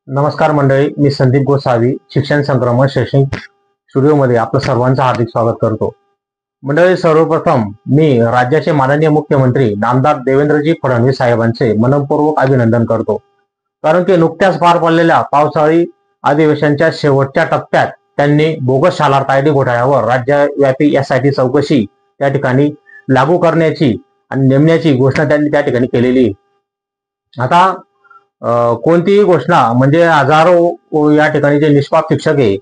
नमस्कार मंडळी, मी संदीप गोसावी शिक्षण संक्रमण शैक्षणिक स्टुडिओमध्ये आपलं सर्वांचं हार्दिक स्वागत करतो. मंडळी, सर्वप्रथम मी राज्याचे माननीय मुख्यमंत्री नामदार देवेंद्रजी फडणवीस साहेबांचे मनपूर्वक अभिनंदन करतो. कारण की नुकत्याच पार पडलेल्या पावसाळी अधिवेशनाच्या शेवटच्या टप्प्यात त्यांनी बोगस शालार तायडी घोटाळ्यावर राज्यव्यापी एसआयटी चौकशी त्या ठिकाणी लागू करण्याची आणि नेमण्याची घोषणा त्यांनी त्या ठिकाणी केलेली. आता कोणतीही घोषणा म्हणजे हजारो या ठिकाणी जे निष्पाप शिक्षक आहे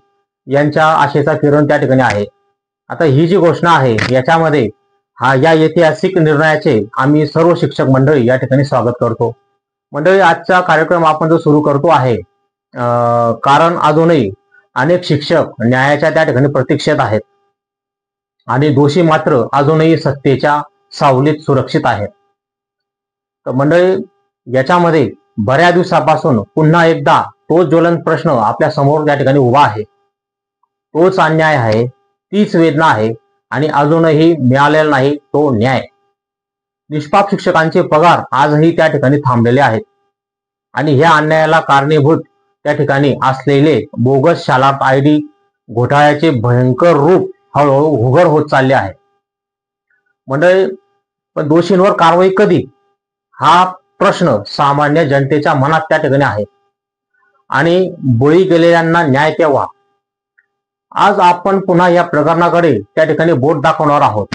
यांच्या आशेचा किरण त्या ठिकाणी आहे. आता ही जी घोषणा आहे याच्यामध्ये या ऐतिहासिक निर्णयाचे आम्ही सर्व शिक्षक मंडळी या ठिकाणी स्वागत करतो. मंडळी, आजचा कार्यक्रम आपण जो सुरू करतो आहे कारण अजूनही अनेक शिक्षक न्यायाच्या त्या ठिकाणी प्रतीक्षेत आहेत आणि दोषी मात्र अजूनही सत्तेच्या सावलीत सुरक्षित आहेत. तर मंडळी, याच्यामध्ये बऱ्याच दिवसापासून पुन्हा एकदा तोच ज्वलंत प्रश्न आपल्या समोर त्या ठिकाणी उभा आहे. तोच अन्याय आहे, तीच वेदना आहे आणि अजूनही मिळालेला नाही तो न्याय. निष्पाप शिक्षकांचे पगार आजही त्या ठिकाणी थांबलेले आहेत आणि ह्या अन्यायाला कारणीभूत त्या ठिकाणी असलेले बोगस शालार आयडी घोटाळ्याचे भयंकर रूप हळूहळू उघड होत चालले आहे. मंडळी, पण दोषींवर कारवाई कधी हा प्रश्न सामान्य जनतेच्या मनात त्या ठिकाणी आहे आणि बळी गेलेल्यांना न्याय केव्हा? आज आपण पुन्हा या प्रकरणाकडे त्या ठिकाणी बोट दाखवणार आहोत.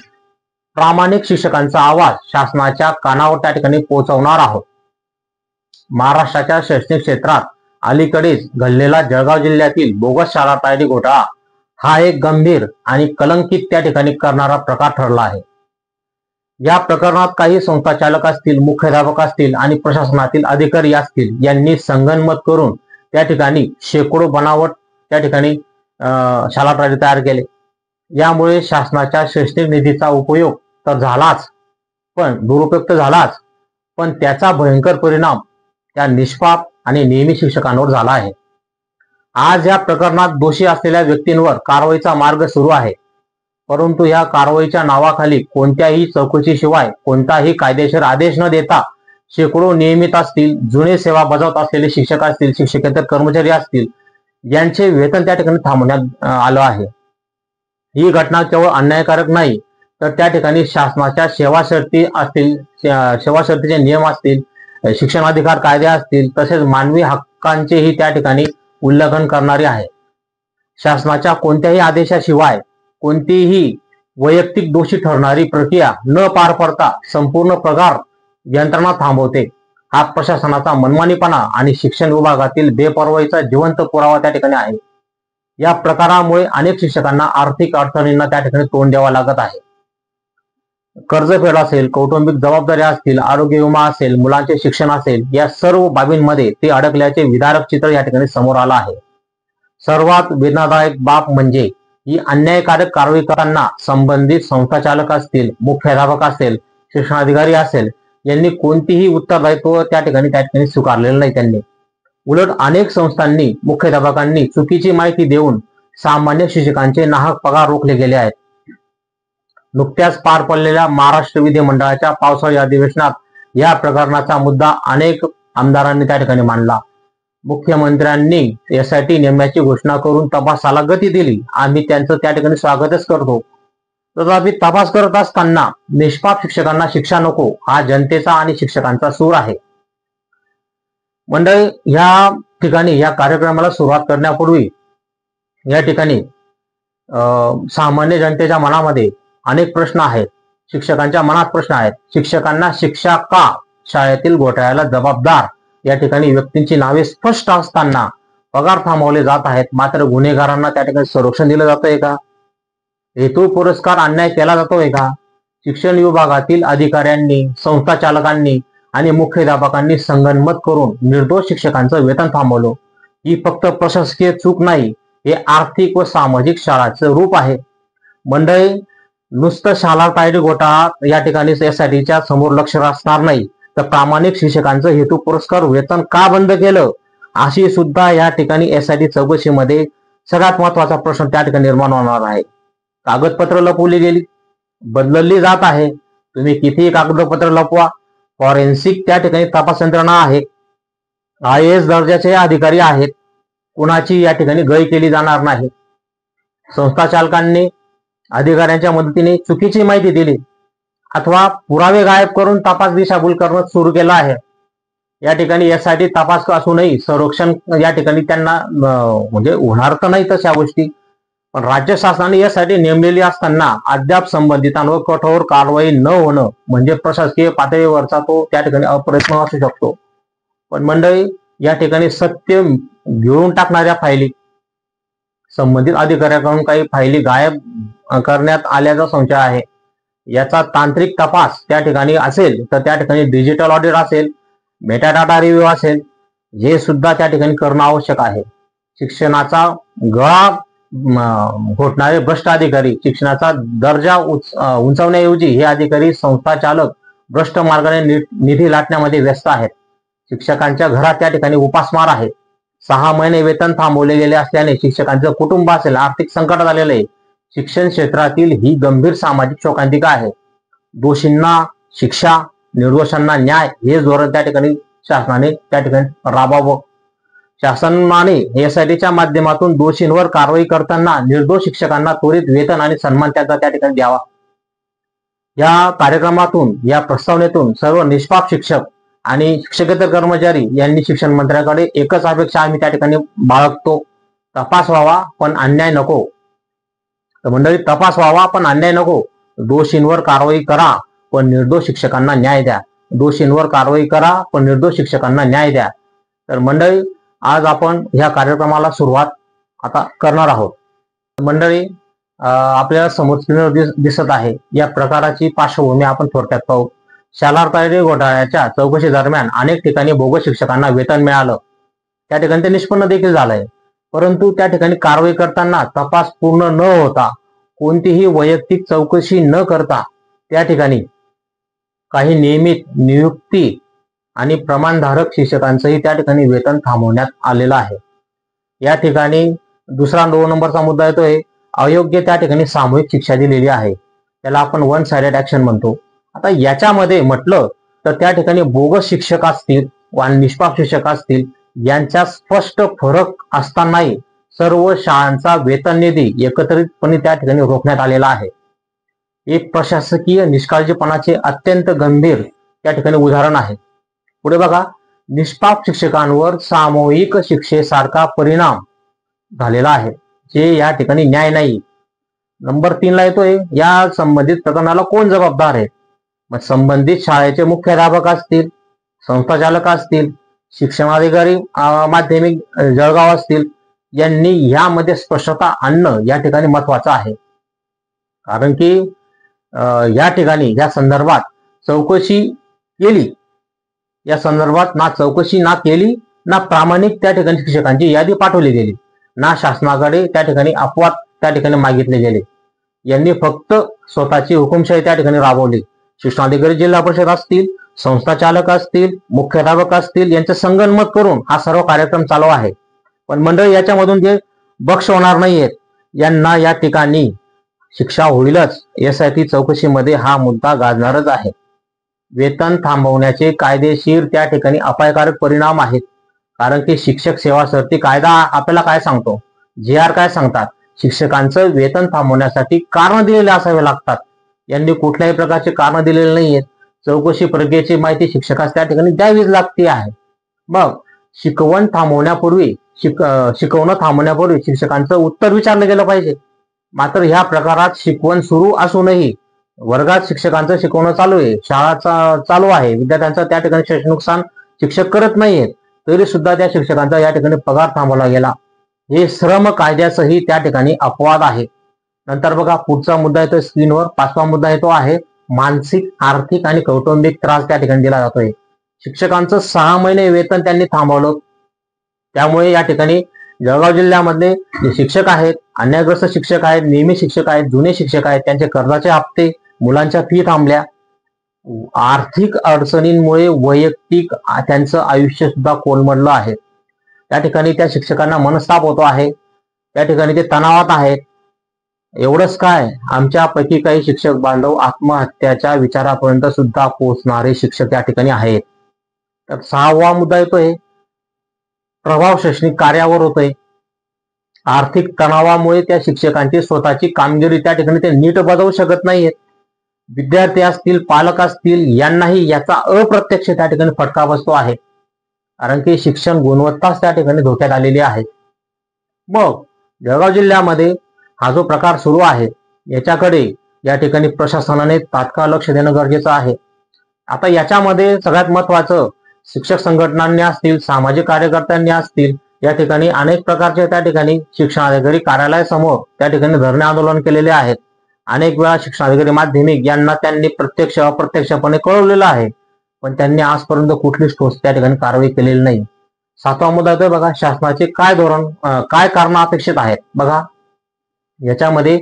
प्रामाणिक शिक्षकांचा आवाज शासनाच्या कानावर त्या ठिकाणी पोहोचवणार आहोत. महाराष्ट्राच्या शैक्षणिक क्षेत्रात अलीकडेच घडलेला जळगाव जिल्ह्यातील बोगस शालार तायडी घोटाळा हा एक गंभीर आणि कलंकित त्या ठिकाणी करणारा प्रकार ठरला आहे. या प्रकरणात काही संस्थाचालक असतील, मुख्याध्यापक असतील आणि प्रशासनातील अधिकारी असतील यांनी संगनमत करून त्या ठिकाणी शेकडो बनावट त्या ठिकाणी शालार तायडी तयार केले. यामुळे शासनाच्या शैक्षणिक निधीचा उपयोग तर झालाच, पण दुरुपयोग तर झालाच, पण त्याचा भयंकर परिणाम त्या निष्पाप आणि नियमित शिक्षकांवर झाला आहे. आज या प्रकरणात दोषी असलेल्या व्यक्तींवर कारवाईचा मार्ग सुरू आहे, परंतु या कारवाईच्या नावाखाली कोणत्याही चौकशीशिवाय कोणताही कायदेशीर आदेश न देता शेकडो नियमित असतील, जुने सेवा बजावत असलेले शिक्षक असतील, शिक्षकेतर कर्मचारी असतील यांचे वेतन त्या ठिकाणी थांबवण्यात आलं आहे. ही घटना केवळ अन्यायकारक नाही, तर त्या ठिकाणी शासनाच्या सेवा शर्ती असतील, सेवा शर्तीचे नियम असतील, शिक्षणाधिकार कायदे असतील, तसेच मानवी हक्कांचेही त्या ठिकाणी उल्लंघन करणारे आहे. शासनाच्या कोणत्याही आदेशाशिवाय कोणतीही वैयक्तिक दोषी ठरणारी प्रक्रिया न पार पडता संपूर्ण पगार यंत्रणा थांबवते. हा प्रशासनाचा मनमानीपणा आणि शिक्षण विभागातील बेपर्वाईचा जिवंत पुरावा त्या ठिकाणी आहे. या प्रकारामुळे अनेक शिक्षकांना आर्थिक अडचणींना त्या ठिकाणी तोंड द्यावं लागत आहे. कर्जफेड असेल, कौटुंबिक जबाबदाऱ्या असतील, आरोग्य विमा असेल, मुलांचे शिक्षण असेल, या सर्व बाबींमध्ये ते अडकल्याचे विदारक चित्र या ठिकाणी समोर आलं आहे. सर्वात वेदनादायक बाब म्हणजे ही अन्यायकारक कारवाई करताना संबंधित संस्थाचालक असतील, मुख्याध्यापक असेल, शिक्षणाधिकारी असेल यांनी कोणतीही उत्तरदायित्व त्या ठिकाणी स्वीकारलेलं नाही. त्यांनी उलट अनेक संस्थांनी, मुख्याध्यापकांनी चुकीची माहिती देऊन सामान्य शिक्षकांचे नाहक पगार रोखले गेले आहेत. नुकत्याच पार पडलेल्या महाराष्ट्र विधिमंडळाच्या पावसाळी अधिवेशनात या प्रकरणाचा मुद्दा अनेक आमदारांनी त्या ठिकाणी मांडला. मुख्यमंत्र्यांनी एसआयटी नेमण्याची घोषणा करून तपासाला गती दिली. आम्ही त्यांचं त्या ठिकाणी स्वागतच करतो. तथापि तपास करत असताना निष्पाप शिक्षकांना शिक्षा नको हा जनतेचा आणि शिक्षकांचा सूर आहे. मंडळी, या ठिकाणी या कार्यक्रमाला सुरुवात करण्यापूर्वी या ठिकाणी सामान्य जनतेच्या मनामध्ये अनेक प्रश्न आहेत. शिक्षकांच्या मनात प्रश्न आहेत. शिक्षकांना शिक्षा का? शाळेतील घोटाळ्याला जबाबदार या ठिकाणी व्यक्तींची नावे स्पष्ट असताना पगार थांबवले जात आहेत, मात्र गुन्हेगारांना त्या ठिकाणी संरक्षण दिलं जातंय का? हेतू पुरस्कार अन्याय केला जातोय का? शिक्षण विभागातील अधिकाऱ्यांनी, संस्थाचालकांनी आणि मुख्याध्यापकांनी संगनमत करून निर्दोष शिक्षकांचं वेतन थांबवलं. ही फक्त प्रशासकीय चूक नाही, हे आर्थिक व सामाजिक शाळाचं रूप आहे. मंडळी, नुसतं शालार तायडी घोटाळा या ठिकाणी यासाठीच्या समोर लक्ष असणार नाही, तर प्रामाणिक शिक्षकांचं हेतू पुरस्कार वेतन का बंद केलं अशी सुद्धा या ठिकाणी एसआयटी चौकशीमध्ये सगळ्यात महत्वाचा प्रश्न त्या ठिकाणी निर्माण होणार आहे. कागदपत्र लपवली गेली, बदलली जात आहे. तुम्ही कितीही कागदपत्र लपवा, फॉरेन्सिक त्या ठिकाणी तपास यंत्रणा आहे. IAS दर्जाचे अधिकारी आहेत, कुणाची या ठिकाणी गय केली जाणार नाही. संस्था चालकांनी अधिकाऱ्यांच्या मदतीने चुकीची माहिती दिली अथवा पुरावे गायब करून तपास दिशाभूल करणं सुरू केलं आहे. या ठिकाणी यासाठी तपास असूनही संरक्षण या ठिकाणी त्यांना म्हणजे होणार तर नाही तशा गोष्टी, पण राज्य शासनाने यासाठी नेमलेली असताना अद्याप संबंधितांवर कठोर कारवाई न होणं म्हणजे प्रशासकीय पातळीवरचा तो त्या ठिकाणी अप्रयत्न असू शकतो. पण मंडळी, या ठिकाणी सत्य गिळून टाकणाऱ्या फायली, संबंधित अधिकाऱ्याकडून काही फायली गायब करण्यात आल्याचा संशय आहे. याचा तांत्रिक तपास त्या ठिकाणी असेल तर त्या ठिकाणी डिजिटल ऑडिट असेल, मेटाडाटा रिव्ह्यू असेल, हे सुद्धा त्या ठिकाणी करणं आवश्यक आहे. शिक्षणाचा गळा घोटणारे भ्रष्ट अधिकारी, शिक्षणाचा दर्जा उंचावण्याऐवजी हे अधिकारी संस्था चालक भ्रष्ट मार्गाने निधी लाटण्यामध्ये व्यस्त आहेत. शिक्षकांच्या घरात त्या ठिकाणी उपासमार आहे. 6 महिने वेतन थांबवले गेले असल्याने शिक्षकांचं कुटुंब असेल आर्थिक संकटात आलेलं आहे. शिक्षण क्षेत्रातील ही गंभीर सामाजिक शोकांतिका आहे. दोषींना शिक्षा, निर्दोषांना न्याय हे धोरण त्या ठिकाणी शासनाने त्या ठिकाणी राबवावं. शासनाने एसआयटीच्या माध्यमातून दोषींवर कारवाई करताना निर्दोष शिक्षकांना त्वरित वेतन आणि सन्मान त्यांचा त्या ठिकाणी द्यावा. या कार्यक्रमातून, या प्रस्तावनेतून सर्व निष्पाप शिक्षक आणि शिक्षकेतर कर्मचारी यांनी शिक्षण मंत्र्याकडे एकच अपेक्षा आम्ही त्या ठिकाणी बाळगतो, तपास व्हावा पण अन्याय नको. तर मंडळी, तपास व्हावा पण अन्याय नको. दोषींवर कारवाई करा पण निर्दोष शिक्षकांना न्याय द्या. दोषींवर कारवाई करा पण निर्दोष शिक्षकांना न्याय द्या. तर मंडळी, आज आपण ह्या कार्यक्रमाला सुरुवात आता करणार आहोत. मंडळी, आपल्याला समोर स्क्रीनवर दिसत आहे या प्रकाराची पार्श्वभूमी आपण थोडक्यात पाहू. शालार तयारी घोटाळ्याच्या चौकशी दरम्यान अनेक ठिकाणी बोगस शिक्षकांना वेतन मिळालं, त्या ठिकाणी ते निष्पन्न देखील झालंय. परंतु त्या ठिकाणी कारवाई करताना तपास पूर्ण न होता, कोणतीही वैयक्तिक चौकशी न करता त्या ठिकाणी काही नियमित नियुक्ती आणि प्रमाणधारक शिक्षकांचंही त्या ठिकाणी वेतन थांबवण्यात आलेलं आहे. या ठिकाणी दुसरा 2 नंबरचा मुद्दा येतोय, अयोग्य त्या ठिकाणी सामूहिक शिक्षा दिलेली आहे. त्याला आपण वन साइडेड ऍक्शन म्हणतो. आता याच्यामध्ये म्हटलं तर त्या ठिकाणी बोगस शिक्षक असतील आणि निष्पाप शिक्षक असतील यांच्या स्पष्ट फरक असतानाही सर्व शाळांचा वेतन निधी एकत्रितपणे त्या ठिकाणी रोखण्यात आलेला आहे. एक प्रशासकीय निष्काळजीपणाचे अत्यंत गंभीर त्या ठिकाणी उदाहरण आहे. पुढे बघा, निष्पाप शिक्षकांवर सामूहिक शिक्षेसारखा परिणाम झालेला आहे, जे या ठिकाणी न्याय नाही. नंबर 3 ला येतोय, या संबंधित प्रकरणाला कोण जबाबदार आहे? मग संबंधित शाळेचे मुख्याध्यापक असतील, संस्था चालक असतील, शिक्षणाधिकारी माध्यमिक जळगाव असतील, यांनी यामध्ये स्पष्टता आणणं या ठिकाणी महत्वाचं आहे. कारण की या ठिकाणी या संदर्भात चौकशी केली, या संदर्भात ना चौकशी ना केली, ना प्रामाणिक त्या ठिकाणी शिक्षकांची यादी पाठवली गेली, ना शासनाकडे त्या ठिकाणी अपवाद त्या ठिकाणी मागितले गेले. यांनी फक्त स्वतःची हुकुमशाही त्या ठिकाणी राबवली. शिक्षणाधिकारी जिल्हा परिषद असतील, संस्था चालक असतील, मुख्याध्यापक असतील, यांचं संगनमत करून हा सर्व कार्यक्रम चालू आहे. पण मंडळी, याच्यामधून जे बक्ष होणार नाहीयेत यांना या ठिकाणी शिक्षा होईलच. एसआयटी चौकशीमध्ये हा मुद्दा गाजणारच आहे. वेतन थांबवण्याचे कायदेशीर त्या ठिकाणी अपायकारक परिणाम आहेत. कारण की शिक्षक सेवा सरती कायदा आपल्याला काय सांगतो, GR काय सांगतात, शिक्षकांचं वेतन थांबवण्यासाठी कारण दिलेले असावे लागतात. यांनी कुठल्याही प्रकारचे कारण दिलेले नाहीयेत. चौकशी प्रक्रियेची माहिती शिक्षकास त्या ठिकाणी द्यावीच लागते आहे. मग शिकवण थांबवण्यापूर्वी शिकवणं थांबवण्यापूर्वी शिक्षकांचं उत्तर विचारलं गेलं पाहिजे. मात्र ह्या प्रकारात शिकवण सुरू असूनही वर्गात शिक्षकांचं शिकवणं चालू आहे, शाळा चालू आहे, विद्यार्थ्यांचं त्या ठिकाणी शैक्षणिक नुकसान शिक्षक करत नाहीयेत, तरी सुद्धा त्या शिक्षकांचा या ठिकाणी पगार थांबवला गेला. हे श्रम कायद्यासही त्या ठिकाणी अपवाद आहे. नंतर बघा, पुढचा मुद्दा येतो स्क्रीनवर, 5वा मुद्दा येतो आहे मानसिक, आर्थिक आणि कौटुंबिक त्रास त्या ठिकाणी दिला जातोय. शिक्षकांचं 6 महिने वेतन त्यांनी थांबवलं. त्यामुळे या ठिकाणी जळगाव जिल्ह्यामधले जे शिक्षक आहेत, अन्यायग्रस्त शिक्षक आहेत, नियमित शिक्षक आहेत, जुने शिक्षक आहेत, त्यांचे कर्जाचे हप्ते, मुलांच्या फी थांबल्या. आर्थिक अडचणींमुळे वैयक्तिक त्यांचं आयुष्य सुद्धा कोलमडलं आहे. त्या ठिकाणी त्या शिक्षकांना मनस्ताप होतो आहे, त्या ठिकाणी ते तणावात आहेत. एवढंच काय, आमच्यापैकी काही शिक्षक बांधव आत्महत्याच्या विचारापर्यंत सुद्धा पोहोचणारे शिक्षक या ठिकाणी आहेत. तर 6वा मुद्दा येतोय प्रभाव शैक्षणिक कार्यावर होतोय. आर्थिक तणावामुळे त्या शिक्षकांची स्वतःची कामगिरी त्या ठिकाणी ते नीट बजावू शकत नाहीयेत. विद्यार्थी असतील, पालक असतील, यांनाही याचा अप्रत्यक्ष त्या ठिकाणी फटका बसतो आहे. कारण की शिक्षण गुणवत्ताच त्या ठिकाणी धोक्यात आलेली आहे. मग जळगाव जिल्ह्यामध्ये हा जो प्रकार सुरू आहे याच्याकडे या ठिकाणी प्रशासनाने तात्काळ लक्ष देणं गरजेचं आहे. आता याच्यामध्ये सगळ्यात महत्वाचं, शिक्षक संघटनांनी असतील, सामाजिक कार्यकर्त्यांनी असतील, या ठिकाणी अनेक प्रकारचे त्या ठिकाणी शिक्षणाधिकारी कार्यालयासमोर त्या ठिकाणी धरणे आंदोलन केलेले आहेत. अनेक वेळा शिक्षणाधिकारी माध्यमिक यांना त्यांनी प्रत्यक्ष अप्रत्यक्षपणे कळवलेलं आहे, पण त्यांनी आजपर्यंत कुठलीच ठोस त्या ठिकाणी कारवाई केलेली नाही. 7वा मुद्दा येतोय बघा, शासनाचे काय धोरण, काय कारण अपेक्षित आहेत. बघा याच्यामध्ये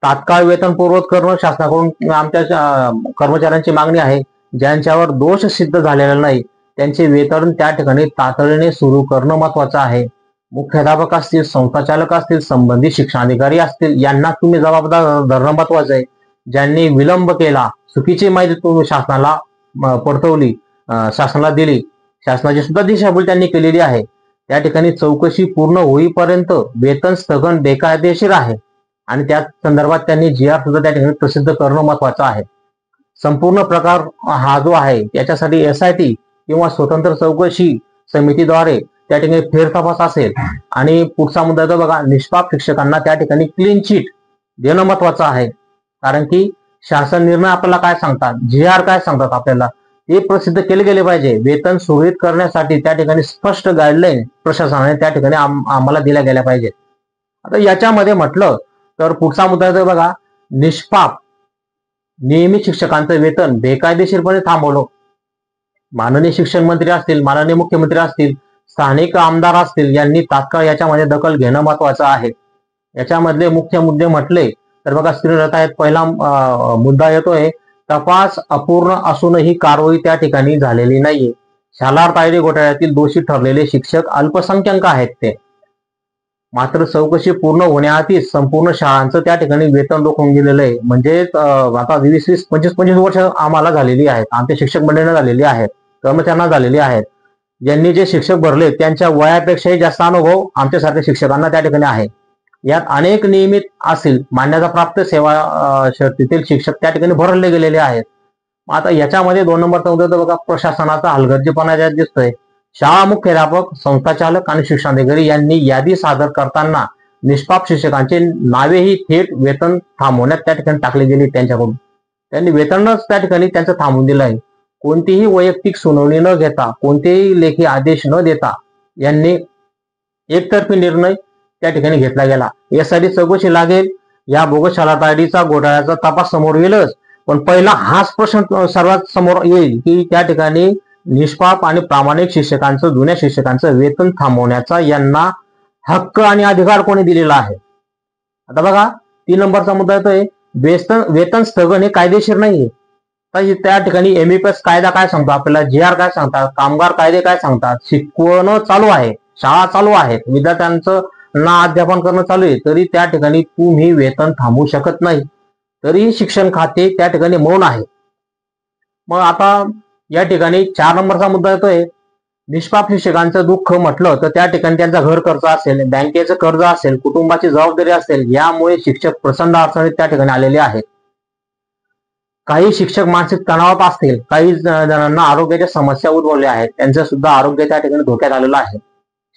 तात्काळ वेतन पूर्ववत करणं शासनाकडून आमच्या कर्मचाऱ्यांची मागणी आहे. ज्यांच्यावर दोष सिद्ध झालेला नाही त्यांचे वेतन त्या ठिकाणी तातडीने सुरू करणं महत्वाचं आहे. मुख्याध्यापक असतील, संस्थाचालक असतील, संबंधित शिक्षणाधिकारी असतील, यांना तुम्ही जबाबदार धरणं महत्वाचं आहे. ज्यांनी विलंब केला, चुकीची माहिती तुम्ही शासनाला पडतवली, शासनाला दिली, शासनाची सुद्धा दिशाभूल त्यांनी केलेली आहे, त्या ठिकाणी चौकशी पूर्ण होईपर्यंत वेतन स्थगन बेकायदेशीर आहे आणि त्या संदर्भात त्यांनी GR सुद्धा त्या ठिकाणी प्रसिद्ध करणं महत्वाचं आहे. संपूर्ण प्रकार हा जो आहे याच्यासाठी SIT किंवा स्वतंत्र चौकशी समितीद्वारे त्या ठिकाणी फेरतपास असेल. आणि पुढचा मुद्दा येतो बघा, निष्पाप शिक्षकांना त्या ठिकाणी क्लीन चिट देणं महत्वाचं आहे. कारण की शासन निर्णय आपल्याला काय सांगतात, GR काय सांगतात आपल्याला, ते प्रसिद्ध केले गेले पाहिजे. वेतन सुरळीत करण्यासाठी त्या ठिकाणी स्पष्ट गाईडलाईन प्रशासनाने त्या ठिकाणी आम्हाला दिल्या गेल्या पाहिजेत. आता याच्यामध्ये म्हटलं तर पुढचा मुद्दा येतो बघा, निष्पाप नियमित शिक्षकांचं वेतन बेकायदेशीरपणे थांबवलं. माननीय शिक्षण मंत्री असतील, माननीय मुख्यमंत्री असतील, स्थानिक आमदार असतील, यांनी तात्काळ याच्यामध्ये दखल घेणं महत्वाचं आहे. याच्यामधले मुख्य मुद्दे म्हटले तर बघा, स्क्रीन राहत आहेत. पहिला मुद्दा येतोय, तपास अपूर्ण असूनही कारवाई त्या ठिकाणी झालेली नाहीये. शालार तायडे घोटाळ्यातील दोषी ठरलेले शिक्षक अल्पसंख्याक आहेत ते, मात्र चौकशी पूर्ण होण्याआधीच संपूर्ण शाळांचं त्या ठिकाणी वेतन रोखून गेलेलं आहे. म्हणजे आता 20-25 वर्ष आम्हाला झालेली आहेत, आमच्या शिक्षक मंडळींना झालेली आहेत, कर्मचाऱ्यांना झालेली आहेत. ज्यांनी जे शिक्षक भरले त्यांच्या वयापेक्षाही जास्त अनुभव आमच्यासारख्या शिक्षकांना त्या ठिकाणी आहे. यात अनेक नियमित असतील, मान्यता प्राप्त सेवा शर्तीतील शिक्षक त्या ठिकाणी भरले गेलेले आहेत. आता याच्यामध्ये 2 नंबरचा मुद्दा बघा, प्रशासनाचा हलगर्जीपणा ज्यात दिसतोय. शाळा मुख्याध्यापक, संस्थाचालक आणि शिक्षणाधिकारी यांनी यादी सादर करताना निष्पाप शिक्षकांचे नावेही थेट वेतन थांबवण्यात त्या ठिकाणी टाकली गेली. त्यांच्याकडून त्यांनी वेतनच त्या ठिकाणी त्यांचं थांबवून दिलं आहे. कोणतीही वैयक्तिक सुनावणी न घेता, कोणतेही लेखी आदेश न देता यांनी एकतर्फी निर्णय त्या ठिकाणी घेतला गेला. यासाठी चौकशी लागेल. या बोगस शाळा तायडीचा घोटाळ्याचा तपास समोर येईलच, पण पहिला हाच प्रश्न सर्वात समोर येईल की त्या ठिकाणी निष्पाप आणि प्रामाणिक शिक्षकांचं, जुन्या शिक्षकांचं वेतन थांबवण्याचा यांना हक्क आणि अधिकार कोणी दिलेला आहे. आता बघा 3 नंबरचा मुद्दा येतोय, वेतन स्थगन हे कायदेशीर नाहीये. तर त्या ठिकाणी MFS कायदा काय सांगतो आपल्याला, GR काय सांगतात, कामगार कायदे काय सांगतात. शिकवणं चालू आहे, शाळा चालू आहेत, विद्यार्थ्यांचं ना अध्यापन करणं चालू आहे, तरी त्या ठिकाणी तुम्ही वेतन थांबवू शकत नाही. तरी शिक्षण खाते त्या ठिकाणी मौन आहे. मग आता या ठिकाणी 4 नंबरचा मुद्दा येतोय, निष्पाप शिक्षकांचं दुःख म्हटलं तर त्या ठिकाणी त्यांचा घर कर्ज असेल, बँकेचं कर्ज असेल, कुटुंबाची जबाबदारी असेल, यामुळे शिक्षक प्रचंड अडचणीत त्या ठिकाणी आलेले आहेत. काही शिक्षक मानसिक तणावात असतील, काही जणांना आरोग्याच्या समस्या उद्भवल्या आहेत, त्यांचं सुद्धा आरोग्य त्या ठिकाणी धोक्यात आलेलं आहे.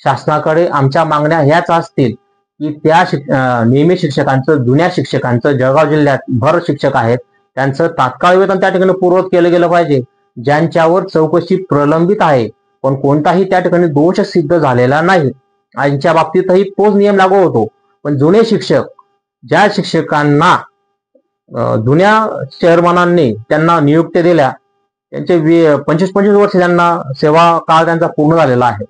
शासनाकडे आमच्या मागण्या ह्याच असतील की त्या नियमित शिक्षकांचं, जुन्या शिक्षकांचं, जळगाव जिल्ह्यात भर शिक्षक आहेत, त्यांचं तात्काळ वेतन त्या ठिकाणी पूर्ववत केलं गेलं पाहिजे. ज्यांच्यावर चौकशी प्रलंबित आहे पण कोणताही त्या ठिकाणी दोष सिद्ध झालेला नाही, यांच्या बाबतीतही तोच नियम लागू होतो. पण जुने शिक्षक, ज्या शिक्षकांना जुन्या चेअरमनांनी त्यांना नियुक्त्या दिल्या, त्यांचे 25-25 वर्ष त्यांना सेवा काळ त्यांचा पूर्ण झालेला आहे,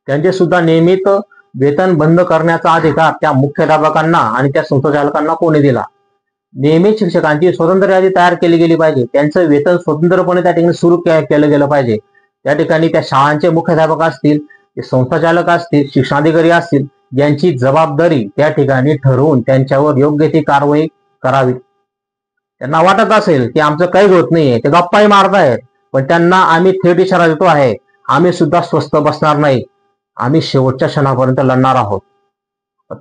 त्यांचे सुद्धा नियमित वेतन बंद करण्याचा अधिकार त्या मुख्याध्यापकांना आणि त्या संस्थाचालकांना कोणी दिला. नियमित शिक्षकांची स्वतंत्र यादी तयार केली गेली पाहिजे, त्यांचं वेतन स्वतंत्रपणे त्या ठिकाणी सुरू केलं गेलं पाहिजे. त्या ठिकाणी त्या शाळांचे मुख्याध्यापक असतील, संस्थाचालक असतील, शिक्षणाधिकारी असतील, यांची जबाबदारी त्या ठिकाणी ठरवून त्यांच्यावर योग्य ती कारवाई करावी. त्यांना वाटत असेल की आमचं काहीच होत नाहीये, ते गप्पाही मारतायत, पण त्यांना आम्ही थेट इशारा देतो आहे, आम्ही सुद्धा स्वस्थ बसणार नाही. आम्ही शेवटच्या क्षणापर्यंत लढणार आहोत.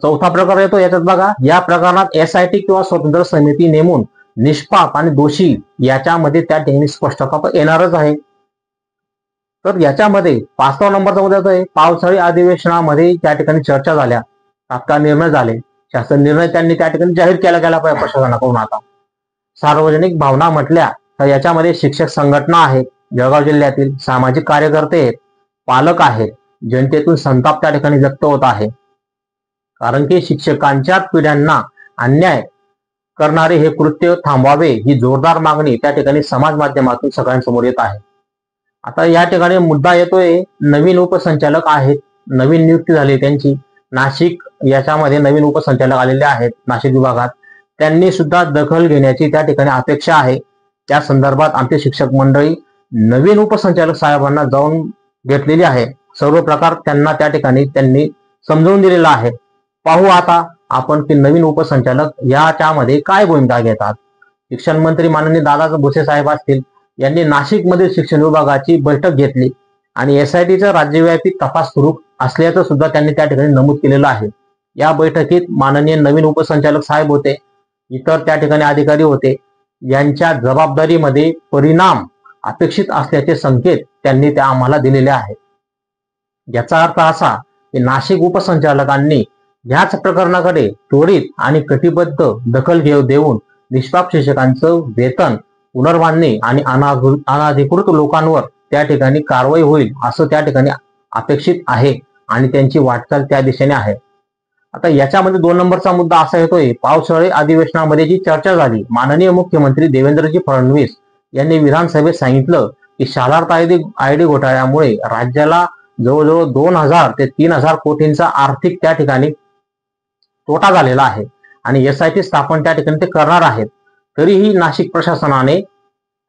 चौथा प्रकार येतो याच्यात बघा, या प्रकरणात SIT किंवा स्वतंत्र समिती नेमून निष्पाप आणि दोषी याच्यामध्ये त्या ठिकाणी स्पष्टता तर येणारच आहे. तर याच्यामध्ये 5वा नंबरचा मुद्दा येतोय, पावसाळी अधिवेशनामध्ये त्या ठिकाणी चर्चा झाल्या, तात्काळ निर्णय झाले, शासन निर्णय त्यांनी त्या ठिकाणी जाहीर केला गेला पाहिजे प्रशासनाकडून. आता सार्वजनिक भावना म्हटल्या तर याच्यामध्ये शिक्षक संघटना आहेत, जळगाव जिल्ह्यातील सामाजिक कार्यकर्ते आहेत, पालक आहेत, जनतेतून संताप त्या ठिकाणी व्यक्त होत आहे. कारण की शिक्षकांच्या पिढ्यांना अन्याय करणारे हे कृत्य थांबवावे ही जोरदार मागणी त्या ठिकाणी समाज माध्यमातून सगळ्यांसमोर येत आहे. आता या ठिकाणी मुद्दा येतोय, नवीन उपसंचालक आहेत, नवीन नियुक्ती झाली त्यांची. नाशिक याच्यामध्ये नवीन उपसंचालक आलेले आहेत नाशिक विभागात, त्यांनी सुद्धा दखल घेण्याची त्या ठिकाणी अपेक्षा आहे. त्या संदर्भात आमचे शिक्षक मंडळी नवीन उपसंचालक साहेबांना जाऊन घेतलेली आहे. सर्व प्रकार त्यांना त्या ठिकाणी त्यांनी समजावून दिलेला आहे. पाहू आता आपण की नवीन उपसंचालक याच्यामध्ये काय भूमिका घेतात. शिक्षण मंत्री माननीय दादा भुसे साहेब असतील, यांनी नाशिकमधील शिक्षण विभागाची बैठक घेतली आणि SITचा राज्यव्यापी तपास सुरू असल्याचं सुद्धा त्यांनी त्या ठिकाणी नमूद केलेलं आहे. या बैठकीत माननीय नवीन उपसंचालक साहेब होते, इतर त्या ठिकाणी अधिकारी होते. यांच्या जबाबदारीमध्ये परिणाम अपेक्षित असल्याचे संकेत त्यांनी त्या आम्हाला दिलेले आहेत. याचा अर्थ असा की नाशिक उपसंचालकांनी याच प्रकरणाकडे त्वरित आणि कटिबद्ध दखल देऊन निष्पाप शिक्षकांचं वेतन, पुनर्बांधणी आणि अनधिकृत लोकांवर त्या ठिकाणी कारवाई होईल असं त्या ठिकाणी अपेक्षित आहे आणि त्यांची वाटचाल त्या दिशेने आहे. आता याच्यामध्ये 2 नंबरचा मुद्दा असा येतोय, पावसाळी अधिवेशनामध्ये जी चर्चा झाली, माननीय मुख्यमंत्री देवेंद्रजी फडणवीस यांनी विधानसभेत सांगितलं की शालार्थ ID घोटाळ्यामुळे राज्याला जवळजवळ 2000 ते 3000 कोटींचा आर्थिक त्या ठिकाणी तोटा झालेला आहे आणि SIT स्थापन त्या ठिकाणी ते करणार आहेत. तरीही नाशिक प्रशासनाने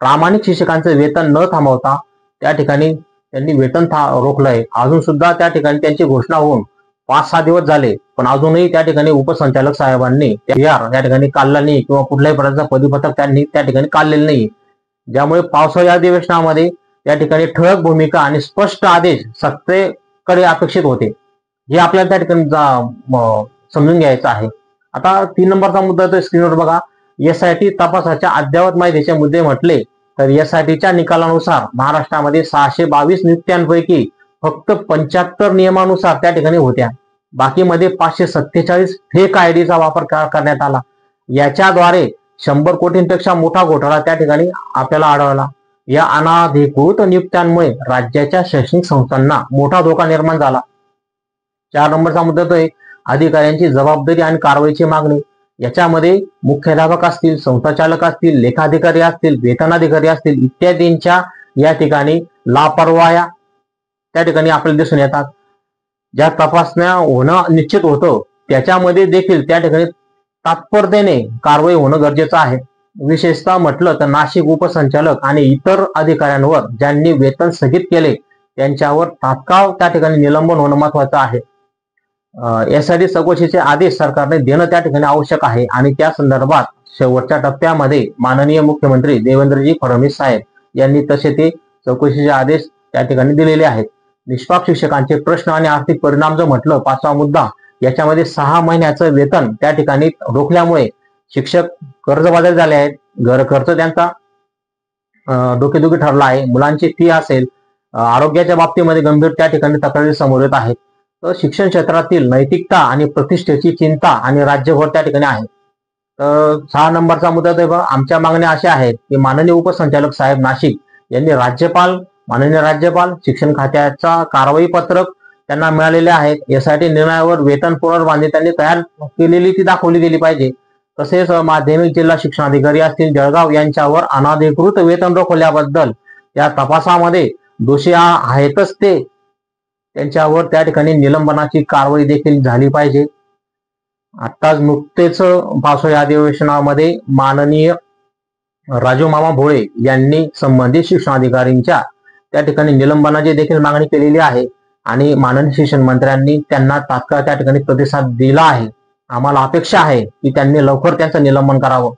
प्रामाणिक शिक्षकांचं वेतन न थांबवता त्या ठिकाणी त्यांनी वेतन रोखलंय. अजून सुद्धा त्या ठिकाणी त्यांची घोषणा होऊन 5-6 दिवस झाले, पण अजूनही त्या ठिकाणी उपसंचालक साहेबांनी त्या ठिकाणी काढला नाही किंवा कुठल्याही प्रकारचा परिपत्रक त्यांनी त्या ठिकाणी काढलेलं नाही. ज्यामुळे पावसाळी अधिवेशनामध्ये त्या ठिकाणी ठळक भूमिका आणि स्पष्ट आदेश सत्तेकडे अपेक्षित होते, हे आपल्याला त्या ठिकाणी समजून घ्यायचं आहे. आता 3 नंबरचा मुद्दा तो स्क्रीनवर बघा, SIT तपासाच्या अद्ययावत माहितीचे मुद्दे म्हटले तर SITच्या निकालानुसार महाराष्ट्रामध्ये 622 नियुक्त्यांपैकी फक्त 75 नियमानुसार त्या ठिकाणी होत्या. बाकीमध्ये 547 फेक IDचा वापर करण्यात आला. याच्याद्वारे 100 कोटींपेक्षा मोठा घोटाळा त्या ठिकाणी आपल्याला आढळला. या अनाधिकृत नियुक्त्यांमुळे राज्याच्या शैक्षणिक संस्थांना मोठा धोका निर्माण झाला. 4 नंबरचा मुद्दा तो आहे, अधिकाऱ्यांची जबाबदारी आणि कारवाईची मागणी. याच्यामध्ये मुख्याध्यापक असतील, संस्थाचालक असतील, लेखाधिकारी असतील, वेतनाधिकारी असतील इत्यादींच्या या ठिकाणी लापरवाया त्या ठिकाणी आपल्याला दिसून येतात. ज्या तपासण्या होणं निश्चित होतं त्याच्यामध्ये देखील त्या ठिकाणी तात्परतेने कारवाई होणं गरजेचं आहे. विशेषतः म्हटलं तर नाशिक उपसंचालक आणि इतर अधिकाऱ्यांवर ज्यांनी वेतन स्थगित केले त्यांच्यावर तात्काळ त्या ठिकाणी निलंबन होणं महत्वाचं आहे. SIT चौकशीचे आदेश सरकारने देणं त्या ठिकाणी आवश्यक आहे आणि त्या संदर्भात शेवटच्या टप्प्यामध्ये माननीय मुख्यमंत्री देवेंद्रजी फडणवीस साहेब यांनी तसे ते चौकशीचे आदेश त्या ठिकाणी दिलेले आहेत. निष्पाप शिक्षकांचे प्रश्न आणि आर्थिक परिणाम जर म्हटलं 5वा मुद्दा, याच्यामध्ये 6 महिन्याचं वेतन त्या ठिकाणी रोखल्यामुळे शिक्षक कर्जबाजारी झाले आहेत. घर खर्च त्यांचा डोकेदुखी ठरला आहे. मुलांची फी असेल, आरोग्याच्या बाबतीमध्ये गंभीर त्या ठिकाणी तक्रारी समोर येत आहेत. तर शिक्षण क्षेत्रातील नैतिकता आणि प्रतिष्ठेची चिंता आणि राज्यभर त्या ठिकाणी आहे. तर 6 नंबरचा मुद्दा तर आमच्या मागण्या अशा आहेत की माननीय उपसंचालक साहेब नाशिक यांनी माननीय राज्यपाल शिक्षण खात्याचा कारवाई पत्रक त्यांना मिळालेले आहेत. SIT निर्णयावर वेतन पुनर्बांधणी त्यांनी तयार केलेली ती दाखवली गेली पाहिजे. तसेच माध्यमिक जिल्हा शिक्षणाधिकारी असतील जळगाव यांच्यावर अनाधिकृत वेतन रोखल्याबद्दल या तपासामध्ये दोषी आहेतच ते, त्यांच्यावर त्या ठिकाणी निलंबनाची कारवाई देखील झाली पाहिजे. आताच नुकतेच पावसाळी अधिवेशनामध्ये माननीय राजू मामा भोळे यांनी संबंधित शिक्षणाधिकाऱ्यांच्या त्या ठिकाणी निलंबनाची देखील मागणी केलेली आहे आणि माननीय शिक्षण मंत्र्यांनी त्यांना तात्काळ त्या ठिकाणी प्रतिसाद दिला आहे. आम्हाला अपेक्षा आहे की त्यांनी लवकर त्यांचं निलंबन करावं.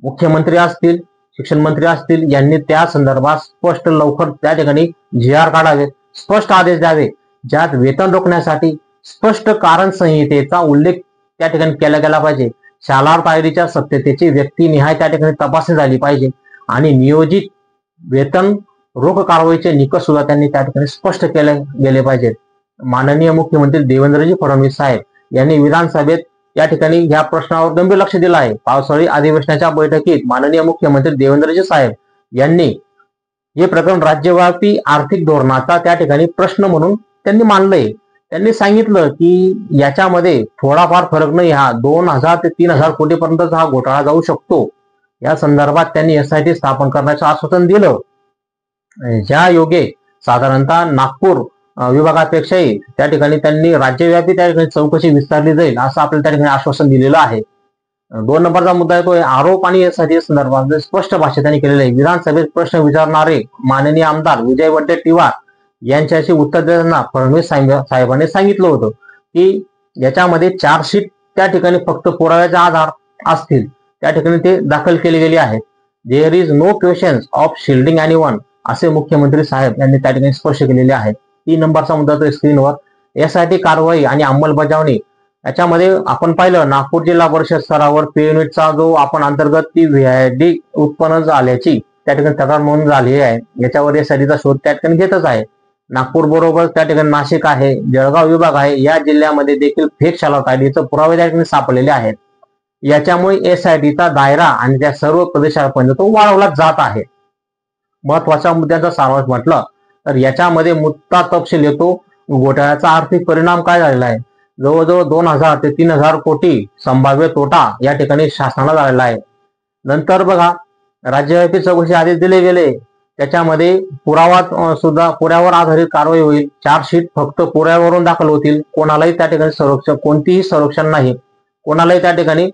मुख्यमंत्री असतील, शिक्षण मंत्री असतील यांनी त्या संदर्भात स्पष्ट लवकर त्या ठिकाणी GR काढावेत, स्पष्ट आदेश द्यावे ज्यात वेतन रोखण्यासाठी स्पष्ट कारण संहितेचा उल्लेख त्या ठिकाणी केला गेला पाहिजे. शालार्थ आयडीच्या सत्यतेची व्यक्तिनिहाय त्या ठिकाणी तपासणी झाली पाहिजे आणि नियोजित वेतन रोख कारवाईचे निकष सुद्धा त्यांनी त्या ठिकाणी स्पष्ट केले गेले पाहिजेत. माननीय मुख्यमंत्री देवेंद्रजी फडणवीस साहेब यांनी विधानसभेत या ठिकाणी या प्रश्नावर गंभीर लक्ष दिलं आहे. पावसाळी अधिवेशनाच्या बैठकीत माननीय मुख्यमंत्री देवेंद्रजी साहेब यांनी हे प्रकरण राज्यव्यापी आर्थिक धोरणाचा त्या ठिकाणी प्रश्न म्हणून त्यांनी मांडलंय. त्यांनी सांगितलं की याच्यामध्ये थोडाफार फरक नाही, हा 2000 ते 3000 कोटीपर्यंतचा हा घोटाळा जाऊ शकतो. या संदर्भात त्यांनी SIT स्थापन करण्याचं आश्वासन दिलं. ज्या योगे साधारणतः नागपूर विभागापेक्षाही त्या ठिकाणी त्यांनी राज्यव्यापी त्या ठिकाणी चौकशी विस्तारली जाईल असं आपल्याला त्या ठिकाणी आश्वासन दिलेलं आहे. 2 नंबरचा मुद्दा आहे तो आरोप आणि SIT संदर्भात स्पष्ट भाषेत त्यांनी केलेलं आहे. विधानसभेत प्रश्न विचारणारे माननीय आमदार विजय वडेट्टीवार यांच्याशी उत्तर देताना फडणवीस साहेबांनी सांगितलं होतं की याच्यामध्ये चार्जशीट त्या ठिकाणी फक्त पुराव्याचा आधार असतील त्या ठिकाणी ते दाखल केले गेले आहेत. There is no questions of shielding anyone असे मुख्यमंत्री साहेब यांनी त्या ठिकाणी स्पष्ट केलेले आहेत. 3 नंबरचा मुद्दा तो स्क्रीनवर SIT कारवाई आणि अंमलबजावणी. याच्यामध्ये आपण पाहिलं नागपूर जिल्हा परिषद स्तरावर पे युनिटचा जो आपण अंतर्गत ती VID उत्पन्न झाल्याची त्या ठिकाणी तक्रार नोंद झाली आहे. याच्यावर SITचा शोध त्या ठिकाणी घेतच आहे. नागपूर बरोबर त्या ठिकाणी नाशिक आहे, जळगाव विभाग आहे, या जिल्ह्यामध्ये देखील फेक शालार्थ आयडीचे पुरावे त्या ठिकाणी सापडलेले आहेत. याच्यामुळे SITचा दायरा आणि त्या सर्व प्रदेशापर्यंत तो वाढवला जात आहे. महत्वाच्या मुद्द्यांचा सारांश म्हटलं तर याच्यामध्ये मुद्दा तपशील येतो. घोटाळ्याचा आर्थिक परिणाम काय झालेला आहे. जवळजवळ 2000 ते 3000 कोटी संभाव्य तोटा या ठिकाणी शासनाला झालेला आहे. नंतर बघा राज्यव्यापी चौकशी आदेश दिले गेले, त्याच्यामध्ये पुराव्यावर आधारित कारवाई होईल. चार्जशीट फक्त पुराव्यावरून दाखल होतील, कोणालाही त्या ठिकाणी कोणतीही संरक्षण नाही, कोणालाही त्या ठिकाणी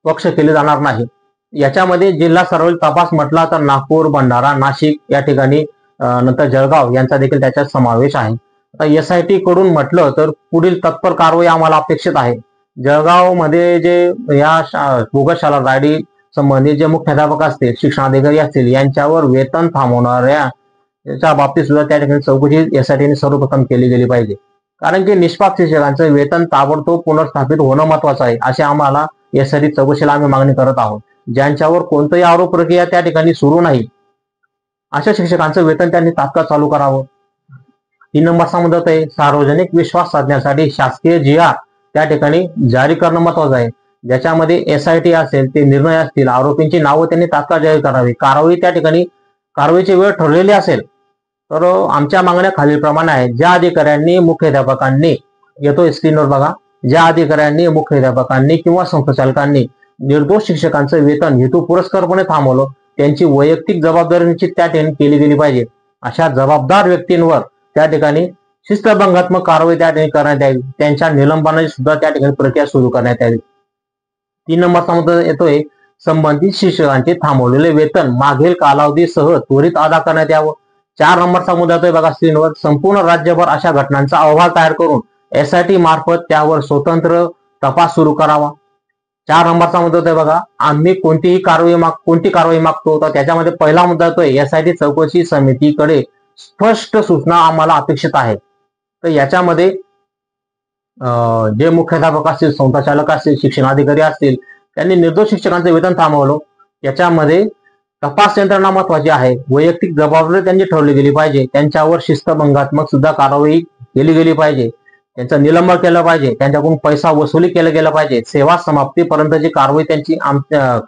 पक्ष केले जाणार नाही. याच्यामध्ये जिल्हा स्तरावरील तपास म्हटला तर नागपूर, भंडारा, नाशिक या ठिकाणी नंतर जळगाव यांचा देखील त्याच्यात समावेश आहे. आता SIT कडून म्हटलं तर पुढील तत्पर कारवाई आम्हाला अपेक्षित आहे. जळगाव मध्ये जे या बोगस शालार्थ आयडी संबंधित जे मुख्याध्यापक असतील, शिक्षणाधिकारी असतील यांच्यावर वेतन थांबवणाऱ्या बाबतीत सुद्धा त्या ठिकाणी चौकशी SITने सर्वप्रथम केली गेली पाहिजे. कारण की निष्पाप शिक्षकांचं वेतन ताबडतोब पुनर्स्थापित होणं महत्वाचं आहे असे आम्हाला SIT चौकशीला आम्ही मागणी करत आहोत. ज्यांच्यावर कोणतंही आरोप प्रक्रिया त्या ठिकाणी सुरू नाही अशा शिक्षकांचं वेतन त्यांनी तात्काळ चालू करावं. 3 नंबरचा मुद्दा आहे सार्वजनिक विश्वास साधण्यासाठी शासकीय GR त्या ठिकाणी जारी करणं महत्वाचं आहे. ज्याच्यामध्ये SIT असेल, ते निर्णय असतील, आरोपींची नावं त्यांनी तात्काळ जाहीर करावी. कारवाईची वेळ ठरलेली असेल तर आमच्या मागण्या खालीलप्रमाणे आहेत. ज्या अधिकाऱ्यांनी मुख्याध्यापकांनी येतो स्क्रीनवर बघा, ज्या अधिकाऱ्यांनी मुख्याध्यापकांनी किंवा संस्थाचालकांनी निर्दोष शिक्षकांचं वेतन हेतू पुरस्कारपणे थांबवलं त्यांची वैयक्तिक जबाबदारी निश्चित त्या ठिकाणी केली गेली पाहिजे. अशा जबाबदार व्यक्तींवर त्या ठिकाणी शिस्तभंगात्मक कारवाई त्या ठिकाणी करण्यात यावी. त्यांच्या निलंबनाची सुद्धा त्या ठिकाणी प्रक्रिया सुरू करण्यात यावी. 3 नंबरचा मुद्दा येतोय संबंधित शिक्षकांचे थांबवलेले वेतन मागील कालावधीसह त्वरित अदा करण्यात यावं. 4 नंबरचा मुद्दा येतोय बघा स्क्रीनवर, संपूर्ण राज्यभर अशा घटनांचा अहवाल तयार करून SIT मार्फत त्यावर स्वतंत्र तपास सुरू करावा. 4 नंबरचा मुद्दा येतोय बघा, आम्ही कोणती कारवाई मागतो तर त्याच्यामध्ये पहिला मुद्दा येतोय SIT चौकशी समितीकडे स्पष्ट सूचना आम्हाला अपेक्षित आहे. तर याच्यामध्ये जे मुख्याध्यापक असतील, संस्थाचालक असतील, शिक्षणाधिकारी असतील त्यांनी निर्दोष शिक्षकांचं वेतन थांबवलं. याच्यामध्ये तपास यंत्रणा महत्वाची आहे. वैयक्तिक जबाबदारी त्यांची ठरवली गेली पाहिजे. त्यांच्यावर शिस्तभंगात्मक सुद्धा कारवाई केली गेली पाहिजे. त्यांचं निलंबन केलं पाहिजे. त्यांच्याकडून पैसा वसुली केला गेला पाहिजे. सेवा समाप्तीपर्यंतची कारवाई त्यांची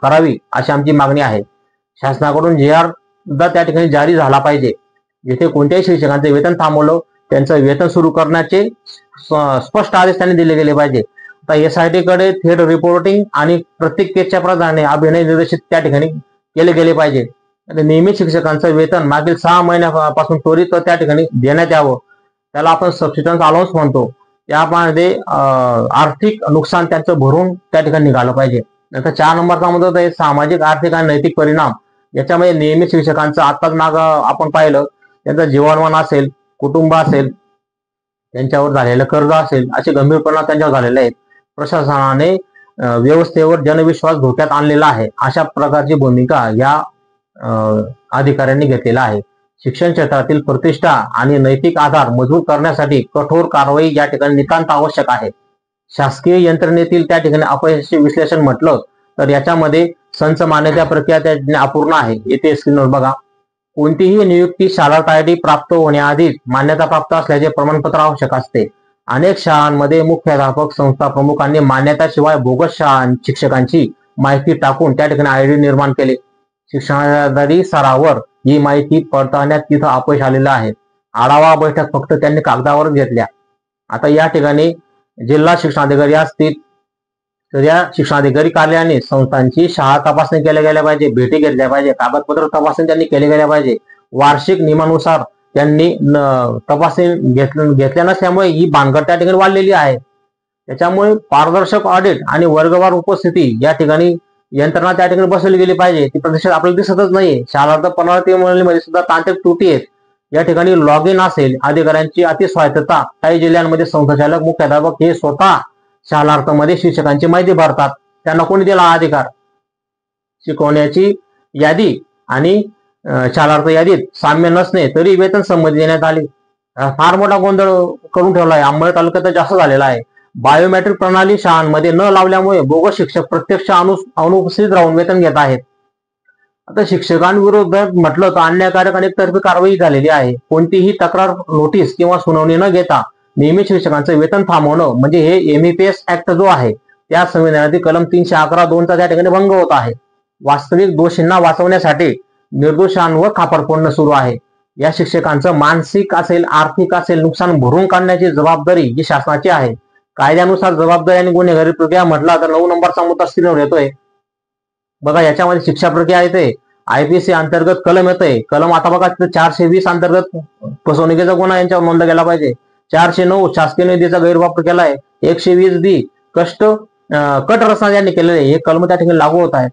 करावी अशी आमची मागणी आहे. शासनाकडून GR सुद्धा त्या ठिकाणी जारी झाला पाहिजे. जिथे कोणत्याही शिक्षकांचे वेतन थांबवलं त्यांचं वेतन सुरू करण्याचे स्पष्ट आदेश त्यांनी दिले गेले पाहिजे. आता SIT कडे थेट रिपोर्टिंग आणि प्रत्येक केसच्या प्रधाने अभिनय निर्देशित त्या ठिकाणी केले गेले पाहिजे. नियमित शिक्षकांचं वेतन मागील 6 महिन्यापासून त्वरित त्या ठिकाणी देण्यात यावं. त्याला आपण सबसिस्टन्स अलाउन्स म्हणतो. यामध्ये आर्थिक नुकसान त्यांचं भरून त्या ठिकाणी निघालं पाहिजे. नंतर 4 नंबरचा मुद्दा आहे सामाजिक, आर्थिक आणि नैतिक परिणाम. याच्यामध्ये नियमित शिक्षकांचं आताच आपण पाहिलं त्यांचं जीवनमान असेल, कुटुंब असेल, त्यांच्यावर झालेलं कर्ज असेल, असे गंभीर परिणाम त्यांच्यावर झालेले आहेत. प्रशासनाने व्यवस्थेवर जनविश्वास धोक्यात आणलेला आहे. अशा प्रकारची भूमिका या अधिकाऱ्यांनी घेतलेला आहे. शिक्षण क्षेत्रातील प्रतिष्ठा आणि नैतिक आधार मजबूत करण्यासाठी कठोर कारवाई या ठिकाणी नितांत आवश्यक आहे. शासकीय यंत्रणेतील त्या ठिकाणी अपयशाचे विश्लेषण म्हटलं तर याच्यामध्ये संच मान्यता प्रक्रिया त्या ठिकाणी अपूर्ण आहे. येथे स्क्रीनवर बघा. कोणतीही नियुक्ती शाला आयडी प्राप्त होण्याआधीच मान्यता प्राप्त असल्याचे प्रमाणपत्र आवश्यक असते. अनेक शाळांमध्ये मुख्याध्यापक संस्था प्रमुखांनी मान्यताशिवाय बोगस शिक्षकांची माहिती टाकून त्या ठिकाणी आयडी निर्माण केले. शिक्षणाधारी स्तरावर ही माहिती पडताळण्यात तिथं अपयश आलेलं आहे. आढावा बैठक फक्त त्यांनी कागदावरच घेतल्या. आता या ठिकाणी जिल्हा शिक्षणाधिकारी असतील तर या शिक्षणाधिकारी कार्यालयाने संस्थांची शाळा तपासणी केल्या गेल्या पाहिजे, भेटी घेतल्या पाहिजे, कागदपत्र तपासणी त्यांनी केली गेल्या पाहिजे. वार्षिक नियमानुसार त्यांनी तपासणी घेतल्या नसल्यामुळे ही भानगड त्या ठिकाणी वाढलेली आहे. त्याच्यामुळे पारदर्शक ऑडिट आणि वर्गवार उपस्थिती या ठिकाणी यंत्रणा त्या ठिकाणी बसवली गेली पाहिजे. ती प्रतिशत आपल्याला दिसतच नाहीये. शाळा प्रणालीमध्ये सुद्धा तांत्रिक त्रुटी आहेत. या ठिकाणी लॉग इन असेल, अधिकाऱ्यांची अतिस्वायत्तता. काही जिल्ह्यांमध्ये संस्थाचालक मुख्याध्यापक हे स्वतः शालार्थामध्ये शिक्षकांची माहिती भरतात. त्यांना कोणी दिला अधिकार? शिकवण्याची यादी आणि शालार्थ यादीत साम्य नसणे तरी वेतन संमती देण्यात आली. फार मोठा गोंधळ करून ठेवला आहे. अंबड तालुक्यात जास्त झालेला आहे. बायोमेट्रिक प्रणाली शाळांमध्ये न लावल्यामुळे बोगस शिक्षक प्रत्यक्ष अनुपस्थित राहून वेतन घेत आहेत. आता शिक्षकांविरोधात म्हटलं तर अन्यायकारक आणि एकतर्फी कारवाई झालेली आहे. कोणतीही तक्रार, नोटीस किंवा सुनावणी न घेता नियमित शिक्षकांचं वेतन थांबवणं म्हणजे हे एमईपीएस ऍक्ट जो आहे त्या संविधानातील कलम 311(2) त्या ठिकाणी भंग होत आहे. वास्तविक दोषींना वाचवण्यासाठी निर्दोषांवर खापर फोडणं सुरू आहे. या शिक्षकांचं मानसिक असेल, आर्थिक असेल नुकसान भरून काढण्याची जबाबदारी ही शासनाची आहे. कायद्यानुसार जबाबदारी आणि गुन्हेगारी प्रक्रिया म्हटला तर 9 नंबरचा मुद्दा स्क्रीनवर येतोय. बघा, याच्यामध्ये शिक्षा प्रक्रिया येते. आयपीसी अंतर्गत कलम येतोय. कलम आता बघा 420 अंतर्गत फसवणुकीचा गुन्हा यांच्यावर नोंद केला पाहिजे. 409 शासकीय निधीचा गैरवापर केलाय. 120B कट रचना यांनी केलेले हे कलम त्या ठिकाणी लागू होत आहे.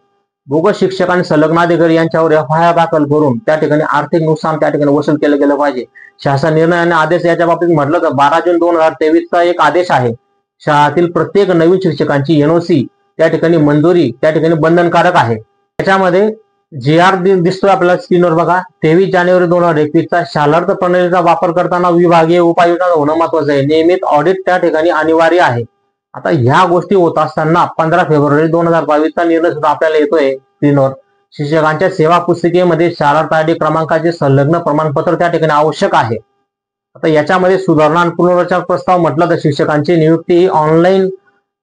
बोगस शिक्षक आणि संलग्न अधिकारी यांच्यावर एफआयआर दाखल करून त्या ठिकाणी आर्थिक नुकसान त्या ठिकाणी वसूल केलं गेलं पाहिजे. शासन निर्णय आणि आदेश याच्या बाबतीत म्हटलं तर 12 जून 2023चा एक आदेश आहे. शाळेतील प्रत्येक नवीन शिक्षकांची एनओसी त्या ठिकाणी मंजुरी त्या ठिकाणी बंधनकारक आहे. त्याच्यामध्ये GR दिसतोय आपल्याला स्क्रीनवर बघा. 23 जानेवारी 2021चा शालार्थ प्रणालीचा वापर करताना विभागीय उपाययोजना होणं महत्वाचं आहे. नियमित ऑडिट त्या ठिकाणी अनिवार्य आहे. आता ह्या गोष्टी होत असताना 15 फेब्रुवारी 2022चा निर्णय सुद्धा आपल्याला येतोय स्क्रीनवर. शिक्षकांच्या सेवा पुस्तिकेमध्ये शालार्थ आयडी क्रमांकाचे संलग्न प्रमाणपत्र त्या ठिकाणी आवश्यक आहे. आता याच्यामध्ये सुधारणा आणि पुनर्रचना प्रस्ताव म्हटलं तर शिक्षकांची नियुक्ती ही ऑनलाईन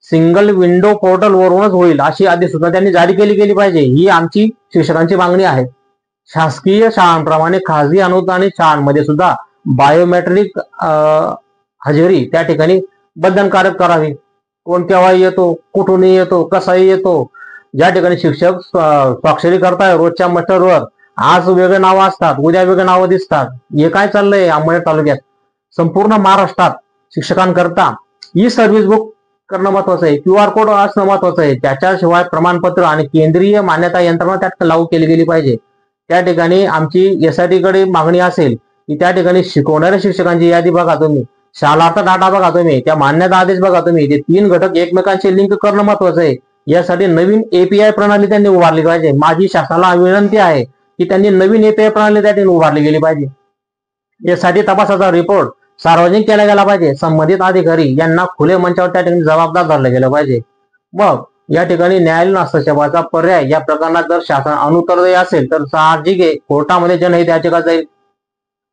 सिंगल विंडो पोर्टल वरूनच होईल अशी अधिसूचना त्यांनी जारी केली गेली पाहिजे. ही आमची शिक्षकांची मागणी आहे. शासकीय शाळांप्रमाणे खासगी अनुदानित शाळांमध्ये सुद्धा बायोमेट्रिक हजेरी त्या ठिकाणी बंधनकारक करावी. कोण केव्हा येतो, कुठूनही येतो, कसाही येतो. ज्या ठिकाणी शिक्षक स्वाक्षरी करताय रोजच्या मस्टरवर, आज वेगळे नावं असतात, उद्या वेगळे नावं दिसतात. हे काय चाललंय अंबड तालुक्यात? संपूर्ण महाराष्ट्रात शिक्षकांकरता ई सर्व्हिस बुक करणं महत्वाचं आहे. QR कोड असणं महत्वाचं आहे. त्याच्याशिवाय प्रमाणपत्र आणि केंद्रीय मान्यता यंत्रणा त्यात लागू केली गेली पाहिजे. त्या ठिकाणी आमची SIT कडे मागणी असेल की त्या ठिकाणी शिकवणाऱ्या शिक्षकांची यादी बघा तुम्ही, शालार्थ डाटा बघा तुम्ही, त्या मान्यता आदेश बघा तुम्ही. ते 3 घटक एकमेकांशी लिंक करणं महत्वाचं आहे. यासाठी नवीन API प्रणाली त्यांनी उभारली पाहिजे. माझी शासनाला विनंती आहे की त्यांनी नवीन API प्रणाली त्या ठिकाणी उभारली गेली पाहिजे. यासाठी तपासाचा रिपोर्ट सार्वजनिक केला गेला पाहिजे. संबंधित अधिकारी यांना खुले मंचावर त्या ठिकाणी जबाबदार धरलं गेलं पाहिजे. मग या ठिकाणी न्यायालयीन हस्तक्षेपाचा पर्याय या प्रकरणात जर शासन अनुत्तरदायी असेल तर साहजिक आहे कोर्टामध्ये जनहित याचिका जाईल.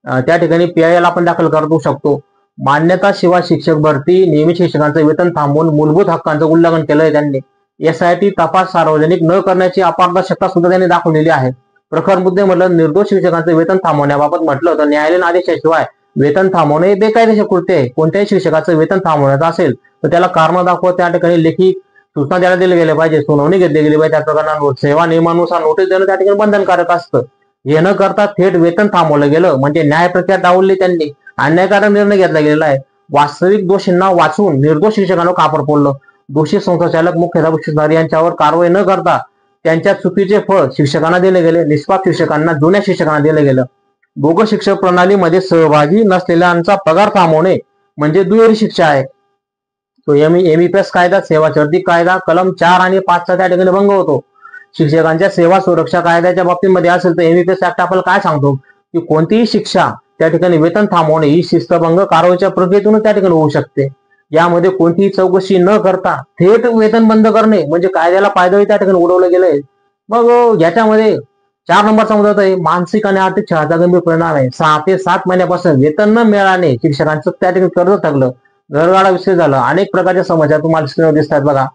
त्या ठिकाणी PIL आपण दाखल करू शकतो. मान्यता शिवाय शिक्षक भरती, नियमित शिक्षकांचं वेतन थांबवून मूलभूत हक्कांचं उल्लंघन केलंय त्यांनी. SIT तपास सार्वजनिक न करण्याची अपारदर्शकता सुद्धा त्यांनी दाखवलेली आहे. प्रखर मुद्दे म्हटलं निर्दोष शिक्षकांचं वेतन थांबवण्याबाबत म्हटलं तर न्यायालयीन आदेशाशिवाय वेतन थांबवणे हे बेकायदेशीर कृत्य आहे. कोणत्याही शिक्षकाचं वेतन थांबवण्याचं असेल तर त्याला कारण दाखवत त्या ठिकाणी लेखी सूचना द्यायला दिल्या गेल्या पाहिजे, सुनावणी घेतली गेली पाहिजे. त्या प्रकरणांवर सेवा नियमानुसार नोटीस देणं त्या ठिकाणी बंधनकारक असतं. हे न करता थेट वेतन थांबवलं गेलं म्हणजे न्याय प्रक्रिया डावलली त्यांनी. अन्यायकारक निर्णय घेतला गेलेला आहे. वास्तविक दोषींना वाचून निर्दोष शिक्षकांना कापड फोडलं. दोषी संस्थाचालक, मुख्याध्यापक, शिक्षक यांच्यावर कारवाई न करता त्यांच्या चुकीचे फळ शिक्षकांना दिले गेले. निष्पाप शिक्षकांना, जुन्या शिक्षकांना दिलं गेलं. बोगस शिक्षक प्रणालीमध्ये सहभागी नसलेल्यांचा पगार थांबवणे म्हणजे दुहेरी शिक्षा आहे. तो MIPS कायदा, सेवा चर्ती कायदा कलम 4 आणि 5 त्या ठिकाणी भंग होतो. शिक्षकांच्या सेवा सुरक्षा कायद्याच्या बाबतीमध्ये असेल तर MIPS ऍक्ट आपल्याला काय सांगतो? की कोणतीही शिक्षा त्या ठिकाणी वेतन थांबवणे ही शिस्तभंग कारवाईच्या प्रक्रियेतून त्या ठिकाणी होऊ शकते. यामध्ये कोणतीही चौकशी न करता थेट वेतन बंद करणे म्हणजे कायद्याला पायदळी त्या ठिकाणी उडवलं गेलंय. मग याच्यामध्ये 4 नंबरचा मुद्दा आहे मानसिक आणि आर्थिक छळाचा गंभीर परिणाम आहे. 6 ते 7 महिन्यापासून वेतन न मिळाल्याने शिक्षकांचं त्या ठिकाणी कर्ज थकलं, घरगाडा विस्कळीत झालं, अनेक प्रकारच्या समस्या तुम्हाला स्क्रीनवर दिसतात बघा.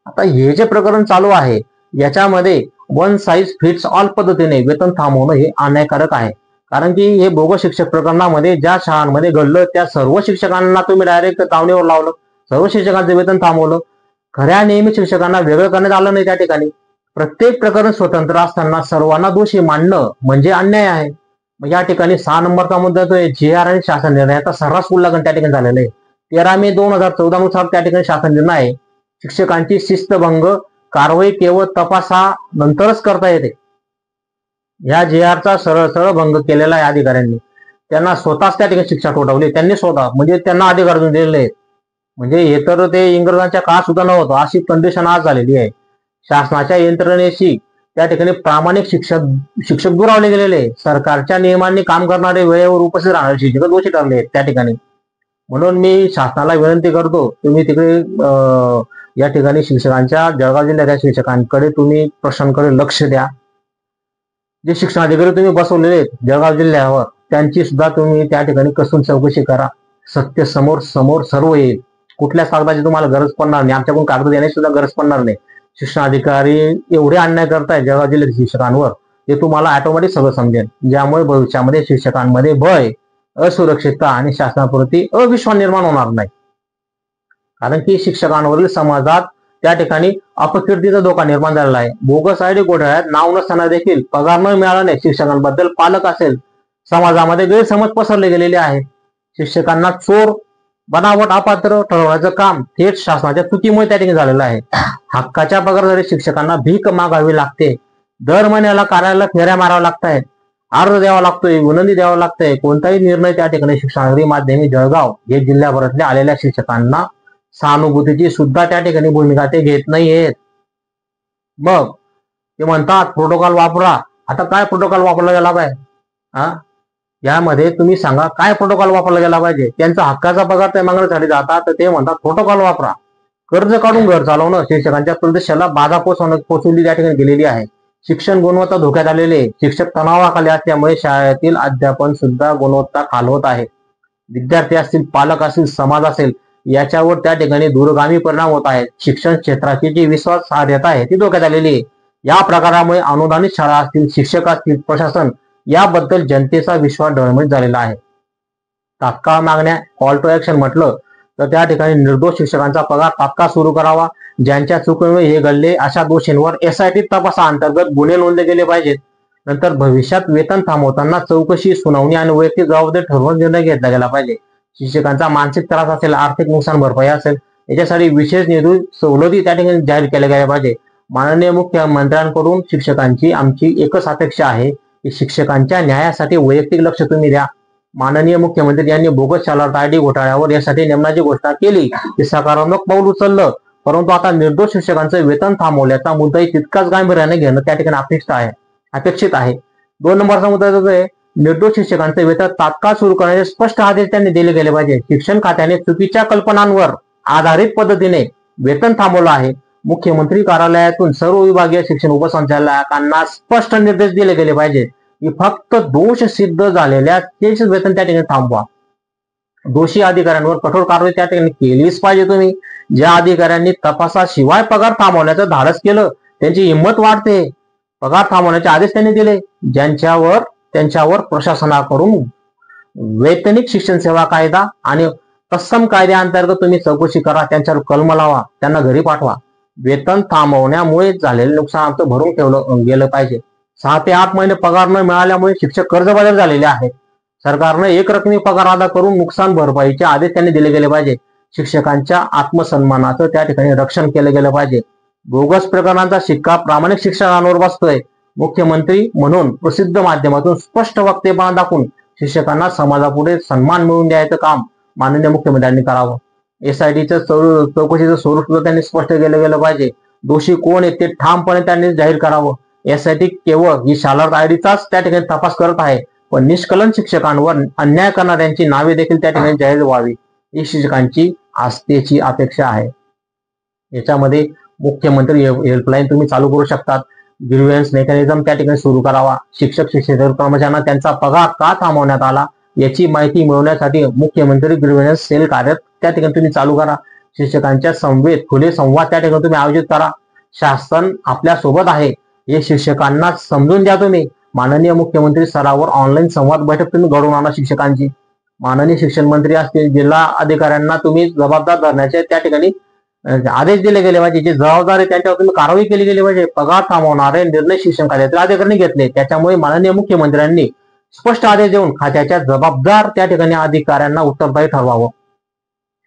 आता हे जे प्रकरण चालू आहे याच्यामध्ये वन साईज फिट्स ऑल पद्धतीने वेतन थांबवणं हे अन्यायकारक आहे. कारण की हे बोगस शिक्षक प्रकरणामध्ये ज्या शाळांमध्ये घडलं त्या सर्व शिक्षकांना तुम्ही डायरेक्ट तावणीवर लावलं, सर्व शिक्षकांचं वेतन थांबवलं. खऱ्या नियमित शिक्षकांना वेगळं करण्यात आलं नाही. त्या ठिकाणी प्रत्येक प्रकरण स्वतंत्र असताना सर्वांना दोषी मानणं म्हणजे अन्याय आहे. मग या ठिकाणी 6 नंबरचा मुद्दा जो आहे JR आणि शासन निर्णयाचा सर्रास उल्लंघन त्या ठिकाणी झालेलं आहे. 13 मे 2014 नुसार त्या ठिकाणी शासन निर्णय आहे. शिक्षकांची शिस्तभंग कारवाई केवळ तपासानंतरच करता येते. या JRचा सरळ भंग केलेला आहे अधिकाऱ्यांनी. त्यांना स्वतःच त्या ठिकाणी शिक्षा ठोठावली त्यांनी स्वतः, म्हणजे त्यांना अधिकार दिलेले आहेत. म्हणजे हे तर ते इंग्रजांच्या काळात सुद्धा नव्हतं, अशी कंडिशन आज झालेली आहे. शासनाच्या यंत्रणेशी त्या ठिकाणी प्रामाणिक शिक्षक दुरावले गेलेले, सरकारच्या नियमांनी काम करणारे वेळेवर उपस्थित राहणारे शिक्षक दोषी ठरले आहेत त्या ठिकाणी. म्हणून मी शासनाला विनंती करतो, तुम्ही तिकडे या ठिकाणी शिक्षकांच्या जळगाव जिल्ह्याच्या शिक्षकांकडे तुम्ही प्रश्नांकडे लक्ष द्या. जे शिक्षणाधिकारी तुम्ही बसवलेले आहेत जळगाव जिल्ह्यावर त्यांची सुद्धा तुम्ही त्या ठिकाणी कसून चौकशी करा. सत्य समोर सर्व येईल. कुठल्या कागदाची तुम्हाला गरज पडणार नाही, आमच्याकडून कागद देण्याची सुद्धा गरज पडणार नाही. शिक्षणाधिकारी एवढे अन्याय करतायत जळगाव जिल्ह्यातील शिक्षकांवर, ते तुम्हाला ऑटोमॅटिक सगळं समजेल. ज्यामुळे भविष्यामध्ये शिक्षकांमध्ये भय, असुरक्षितता आणि शासनाप्रती अविश्वास निर्माण होणार नाही. कारण की शिक्षकांवरील समाजात त्या ठिकाणी अपकीर्तीचा धोका निर्माण झालेला आहे. बोगस आयडी घोटाळ्यात नाव नसताना देखील पगार न मिळाल्याने शिक्षकांबद्दल पालक असेल समाजामध्ये गैरसमज पसरले गेलेले आहे. शिक्षकांना चोर, बनावट, अपात्र ठरवण्याचं काम थेट शासनाच्या चुकीमुळे त्या ठिकाणी झालेलं आहे. हक्काच्या पगारासाठी शिक्षकांना भीक मागावी लागते. दर महिन्याला कार्यालयाला फेऱ्या माराव्या लागतायत, अर्ज द्यावा लागतोय, विनंती द्यावा लागतंय. कोणताही निर्णय त्या ठिकाणी शिक्षणाधिकारी माध्यमिक जळगाव हे जिल्ह्याभरातल्या आलेल्या शिक्षकांना सहानुभूतीची सुद्धा त्या ठिकाणी भूमिका ते घेत नाहीयेत. मग ते म्हणतात प्रोटोकॉल वापरा. आता काय प्रोटोकॉल वापरला गेला पाहिजे? यामध्ये तुम्ही सांगा काय प्रोटोकॉल वापरला गेला पाहिजे? त्यांचा हक्काचा पगार त्या मागण्यासाठी जातात तर ते म्हणतात प्रोटोकॉल वापरा. कर्ज काढून घर चालवणं, शिक्षकांच्या प्रदेशाला बाधा पोचवली त्या ठिकाणी गेलेली आहे. शिक्षण गुणवत्ता धोक्यात आलेले, शिक्षक तणावाखाली असल्यामुळे शाळेतील अध्यापन सुद्धा गुणवत्ता खालवत आहे. विद्यार्थी असतील, पालक असतील, समाज असेल याच्यावर त्या ठिकाणी दूरगामी परिणाम होत आहेत. शिक्षण क्षेत्राची जी विश्वासार्हता आहे ती धोक्यात आलेली आहे. या प्रकारामुळे अनुदानित शाळा असतील, शिक्षक असतील, प्रशासन याबद्दल जनतेचा विश्वास डळमळीत झालेला आहे. तात्काळ मागण्या, कॉल टू ऍक्शन म्हटलं तर त्या ठिकाणी निर्दोष शिक्षकांचा पगार तात्काळ सुरू करावा. ज्यांच्या चुकीमुळे हे घडले अशा दोषींवर SIT तपासाअंतर्गत गुन्हे नोंदले गेले पाहिजेत. नंतर भविष्यात वेतन थांबवताना चौकशी, सुनावणी आणि वैयक्तिक जबाबदारी ठरवून निर्णय घेतला गेला पाहिजे. शिक्षकांचा मानसिक त्रास असेल, आर्थिक नुकसान भरपाई असेल, याच्यासाठी विशेष निधी सवलती त्या ठिकाणी जाहीर केल्या गेल्या पाहिजे. माननीय मुख्यमंत्र्यांकडून शिक्षकांची आमची एकच अपेक्षा आहे की शिक्षकांच्या न्यायासाठी वैयक्तिक लक्ष तुम्ही द्या. माननीय मुख्यमंत्री यांनी बोगस शालर ID घोटाळ्यावर यासाठी नेमण्याची घोषणा केली, ते सकारात्मक पाऊल उचललं. परंतु आता निर्दोष शिक्षकांचं वेतन थांबवल्याचा मुद्दाही तितकाच गांभीर्याने घेणं त्या ठिकाणी अपेक्षित आहे. 2 नंबरचा मुद्दा जो आहे, निर्दोष शिक्षकांचे वेतन तात्काळ सुरू करण्याचे स्पष्ट आदेश त्यांनी दिले गेले पाहिजे. शिक्षण खात्याने चुकीच्या कल्पनांवर आधारित पद्धतीने वेतन थांबवलं आहे. मुख्यमंत्री कार्यालयातून सर्व विभागीय शिक्षण उपसंचालकांना स्पष्ट निर्देश दिले गेले पाहिजे की फक्त दोष सिद्ध झालेल्या तेच वेतन त्या ठिकाणी थांबवा. दोषी अधिकाऱ्यांवर कठोर कारवाई त्या ठिकाणी केलीच पाहिजे. तुम्ही ज्या अधिकाऱ्यांनी तपासाशिवाय पगार थांबवण्याचं धाडस केलं त्यांची हिंमत वाढते. पगार थांबवण्याचे आदेश त्यांनी दिले. त्यांच्यावर प्रशासनाकडून वैतनिक शिक्षण सेवा कायदा आणि तत्सम कायद्याअंतर्गत तुम्ही चौकशी करा, त्यांच्यावर कलम लावा, त्यांना घरी पाठवा. वेतन थांबवण्यामुळे झालेले नुकसान आमचं भरून ठेवलं गेलं पाहिजे. 6 ते 8 महिने पगार न मिळाल्यामुळे शिक्षक कर्जबाजारी झालेले आहेत. सरकारने एकरकमी पगार अदा करून नुकसान भरपाईचे आदेश त्यांनी दिले गेले पाहिजे. शिक्षकांच्या आत्मसन्मानाचं त्या ठिकाणी रक्षण केलं गेलं पाहिजे. बोगस प्रकरणांचा शिक्का प्रामाणिक शिक्षकांवर बसतोय. मुख्यमंत्री म्हणून प्रसिद्ध माध्यमातून स्पष्ट वक्तेपणा दाखवून शिक्षकांना समाजापुढे सन्मान मिळवून द्यायचं काम माननीय मुख्यमंत्र्यांनी करावं. SITचं चौकशीचं स्वरूप सुद्धा त्यांनी स्पष्ट केलं गेलं पाहिजे. दोषी कोण आहे ते ठामपणे त्यांनी जाहीर करावं. SIT केवळ ही शालर IDचाच त्या ठिकाणी तपास करत आहे. पण निष्कलन शिक्षकांवर अन्याय करणाऱ्यांची नावे देखील त्या ठिकाणी जाहीर व्हावी ही शिक्षकांची आस्थेची अपेक्षा आहे. याच्यामध्ये मुख्यमंत्री हेल्पलाईन तुम्ही चालू करू शकतात. ग्रीव्हन्स मेकॅनिझम त्या ठिकाणी सुरू करावा. शिक्षक शिक्षकेतर कर्मचाऱ्यांना त्यांचा पगार का थांबवण्यात आला याची माहिती मिळवण्यासाठी मुख्यमंत्री ग्रीव्हन्स सेल कार्य त्या ठिकाणी तुम्ही चालू करा. शिक्षकांच्या संवेद खुले संवाद त्या ठिकाणी तुम्ही आयोजित करा. शासन आपल्या सोबत आहे हे शिक्षकांना समजून द्या. तुम्ही माननीय मुख्यमंत्री स्तरावर ऑनलाईन संवाद बैठक तुम्ही घडवून आणा शिक्षकांची. माननीय शिक्षण मंत्री असतील, जिल्हा अधिकाऱ्यांना तुम्ही जबाबदार धरण्याचे त्या ठिकाणी आदेश दिले गेले पाहिजे. जे जबाबदार आहे त्यांच्यावर तुम्ही कारवाई केली गेली पाहिजे. पगार थांबवणारे निर्णय शिक्षण खात्यातील अधिकाऱ्यांनी घेतले, त्याच्यामुळे माननीय मुख्यमंत्र्यांनी स्पष्ट आदेश देऊन खात्याच्या जबाबदार त्या ठिकाणी अधिकाऱ्यांना उत्तरदायी ठरवावं.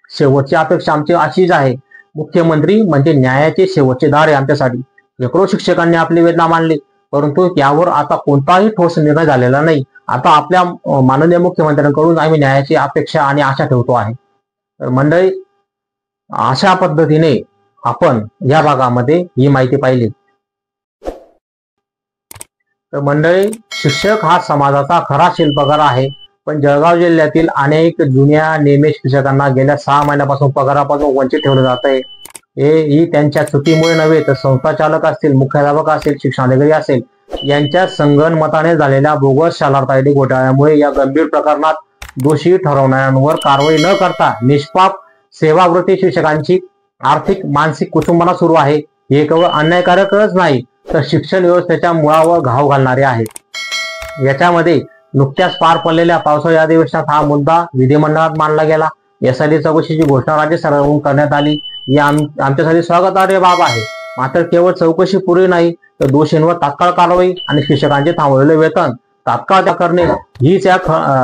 शेवटची अपेक्षा आमची अशीच आहे. मुख्यमंत्री म्हणजे न्यायाचे शेवटचे दार आहे आमच्यासाठी. शेकडो शिक्षकांनी आपली वेदना मांडली, परंतु यावर आता कोणताही ठोस निर्णय झालेला नाही. आता आपल्या माननीय मुख्यमंत्र्यांकडून आम्ही न्यायाची अपेक्षा आणि आशा ठेवतो आहे. तर मंडळी, अशा पद्धतीने आपण या भागामध्ये ही माहिती पाहिली. तर मंडळी, शिक्षक हा समाजाचा खरा शिल्पकार आहे. पण जळगाव जिल्ह्यातील अनेक जुन्या नियमित शिक्षकांना गेल्या 6 महिन्यापासून पगारापासून वंचित ठेवलं जात आहे. ही त्यांच्या चुकीमुळे नव्हे तर संस्था चालक असतील, मुख्याध्यापक असतील, शिक्षणाधिकारी असेल यांच्या संगनमताने झालेल्या बोगस शालार्थ आयडी घोटाळ्यामुळे या गंभीर प्रकरणात दोषी ठरवणाऱ्यांवर कारवाई न करता निष्पाप सेवावृत्ती शिक्षकांची आर्थिक मानसिक कुचंबना सुरू आहे. हे केवळ अन्यायकारकच नाही तर शिक्षण व्यवस्थेच्या मुळावर घाव घालणारे आहे. याच्यामध्ये नुकत्याच पार पडलेल्या पावसाळी अधिवेशनात हा मुद्दा विधिमंडळात मांडला गेला. एसआयटी चौकशीची घोषणा राज्य सरकारकडून करण्यात आली. ही आमच्यासाठी स्वागतार्ह बाब आहे. मात्र केवळ चौकशी पुरी नाही तर दोषींवर तात्काळ कारवाई आणि शिक्षकांचे थांबवलेले वेतन तात्काळ करणे हीच या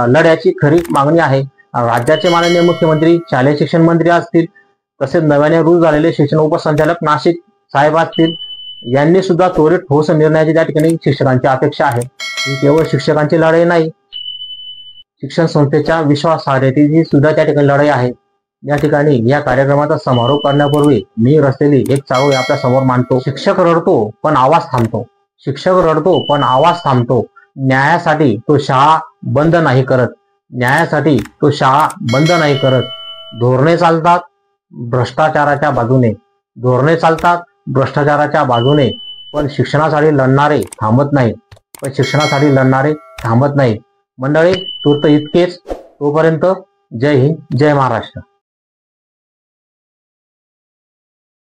लढ्याची खरी मागणी आहे. राज्याचे माननीय मुख्यमंत्री, शालेय शिक्षण मंत्री असतील, तसेच नव्याने रुजू झालेले शिक्षण उपसंचालक नाशिक साहेब असतील, यांनी सुद्धा त्वरित ठोस निर्णयाची त्या ठिकाणी शिक्षकांची अपेक्षा आहे. ही केवळ शिक्षकांची लढाई नाही, शिक्षण संस्थेच्या विश्वासार्हतेची सुद्धा त्या ठिकाणी लढाई आहे. या ठिकाणी या कार्यक्रमाचा समारोप करण्यापूर्वी मी रचलेली एक चाळवळ आपल्या समोर मांडतो. शिक्षक रडतो पण आवाज थांबतो. शिक्षक रडतो पण आवाज थांबतो. न्यायासाठी तो शाळा बंद नाही करत. न्यायासाठी तो शाळा बंद नाही करत. धोरणे चालतात भ्रष्टाचाराच्या बाजूने. धोरणे चालतात भ्रष्टाचाराच्या बाजूने. पण शिक्षणासाठी लढणारे थांबत नाहीत. मंडळी, तूर्त इतकेच. तोपर्यंत जय हिंद, जय महाराष्ट्र.